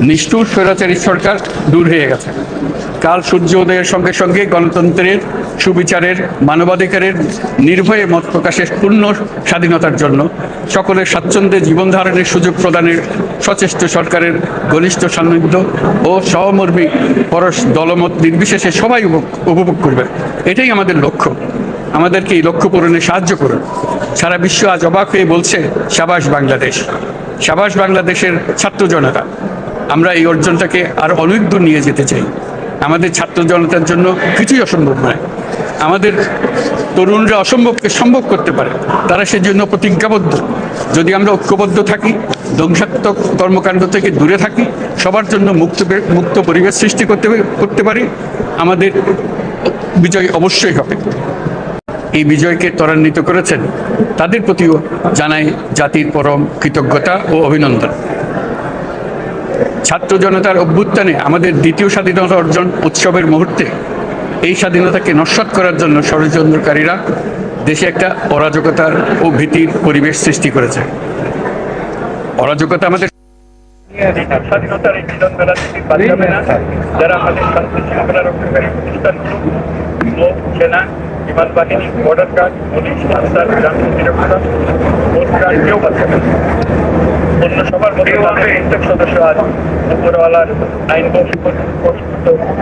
নিষ্ঠুর স্বৈরাচারী সরকার দূর হয়ে গেছে। কাল সূর্য উদয়ের সঙ্গে সঙ্গে গণতন্ত্রের, সুবিচারের, মানবাধিকারের, নির্ভয়ে মত প্রকাশের পূর্ণ স্বাধীনতার জন্য সকলের স্বাচ্ছন্দ্যে জীবন ধারণের সুযোগ প্রদানের সচেষ্ট সরকারের ঘনিষ্ঠ সান্নিধ্য ও সহমর্মী পরশ দলমত নির্বিশেষে সবাই উপভোগ করবে। এটাই আমাদের লক্ষ্য। আমাদেরকে এই লক্ষ্য পূরণে সাহায্য করুন। সারা বিশ্ব আজ অবাক হয়ে বলছে, সাবাস বাংলাদেশ, সাবাস বাংলাদেশের ছাত্র জনতা। আমরা এই অর্জনটাকে আরো অনেক দূর নিয়ে যেতে চাই। আমাদের ছাত্র জনতার জন্য কিছুই অসম্ভব নয়। আমাদের তরুণরা অসম্ভবকে সম্ভব করতে পারে, তারা সেজন্য প্রতিজ্ঞাবদ্ধ। যদি আমরা ঐক্যবদ্ধ থাকি, ধ্বংসাত্মক কর্মকাণ্ড থেকে দূরে থাকি, সবার জন্য মুক্ত পরিবেশ সৃষ্টি করতে পারি, আমাদের বিজয় অবশ্যই হবে। এই বিজয়কে ত্বরান্বিত করেছেন, তাদের প্রতিও জানাই জাতির পরম কৃতজ্ঞতা ও অভিনন্দন। ছাত্র জনতার অভ্যুত্থানে আমাদের দ্বিতীয় স্বাধীনতা অর্জন উৎসবের মুহূর্তে এই স্বাধীনতাকে নস্যাৎ করার জন্য ষড়যন্ত্রকারীরা দেশে একটা অরাজকতার ও ভীতির পরিবেশ সৃষ্টি করেছে। অরাজকতা আমাদের স্বাধীনতার এই মিলন মেলা থেকে বাদ যাবে না। যারা আমাদের শান্তি শৃঙ্খলা রক্ষাকারী প্রতিষ্ঠানগুলো, নৌ, সেনা, বিমান বাহিনী, বর্ডার গার্ড, পুলিশ, আনসার, গ্রাম নিরাপত্তা, কোস্ট গার্ড কেউ বাদ যাবে না। অন্য সবার মধ্যে প্রত্যেক সদস্য আজ উপরওয়ালার আইন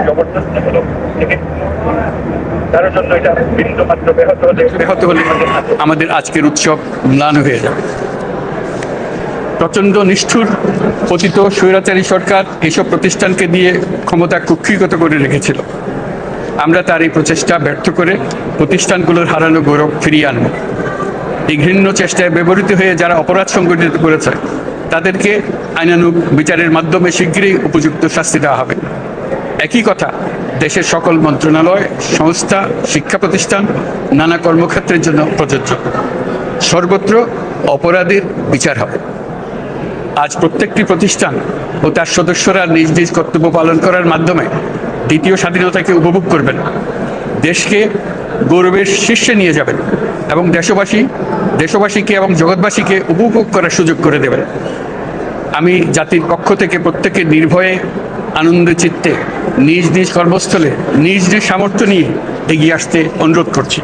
জবরদস্তিমূলক থেকে তার জন্য এটা বিন্দু মাত্র ব্যাহত হলে আমাদের আজকের উৎসব ম্লান হয়ে যাবে। প্রচণ্ড নিষ্ঠুর পতিত স্বৈরাচারী সরকার এসব প্রতিষ্ঠানকে দিয়ে ক্ষমতা কুক্ষিগত করে রেখেছিল। আমরা তার এই প্রচেষ্টা ব্যর্থ করে প্রতিষ্ঠানগুলোর হারানো গৌরব ফিরিয়ে আনব। এই ঘৃণ্য চেষ্টায় ব্যবহৃত হয়ে যারা অপরাধ সংগঠিত করেছে তাদেরকে আইনানুগ বিচারের মাধ্যমে শীঘ্রই উপযুক্ত শাস্তি দেওয়া হবে। একই কথা দেশের সকল মন্ত্রণালয়, সংস্থা, শিক্ষা প্রতিষ্ঠান, নানা কর্মক্ষেত্রের জন্য প্রযোজ্য। সর্বত্র অপরাধীর বিচার হবে। আজ প্রত্যেকটি প্রতিষ্ঠান ও তার সদস্যরা নিজ নিজ কর্তব্য পালন করার মাধ্যমে দ্বিতীয় স্বাধীনতাকে উপভোগ করবেন, দেশকে গৌরবের শীর্ষে নিয়ে যাবেন এবং দেশবাসীকে এবং জগৎবাসীকে উপভোগ করার সুযোগ করে দেবেন। আমি জাতির পক্ষ থেকে প্রত্যেকে নির্ভয়ে আনন্দ চিত্তে নিজ নিজ কর্মস্থলে নিজ নিজ সামর্থ্য নিয়ে এগিয়ে আসতে অনুরোধ করছি।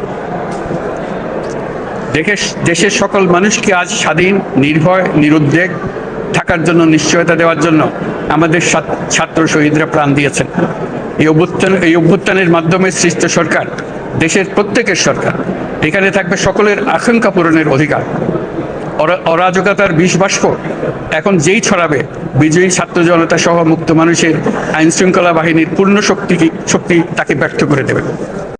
দেশের সকল মানুষকে আজ স্বাধীন, নির্ভয়, নিরুদ্বেগ থাকার জন্য নিশ্চয়তা দেওয়ার জন্য আমাদের ছাত্র শহীদরা প্রাণ দিয়েছেন। এই অভ্যুত্থানের মাধ্যমে সৃষ্ট সরকার দেশের প্রত্যেকের সরকার। এখানে থাকবে সকলের আকাঙ্ক্ষা পূরণের অধিকার। অরাজকতার বিষ বাষ্প এখন যেই ছড়াবে, বিজয়ী ছাত্র জনতা সহ মুক্ত মানুষের আইন শৃঙ্খলা বাহিনীর পূর্ণ শক্তি তাকে ব্যর্থ করে দেবে।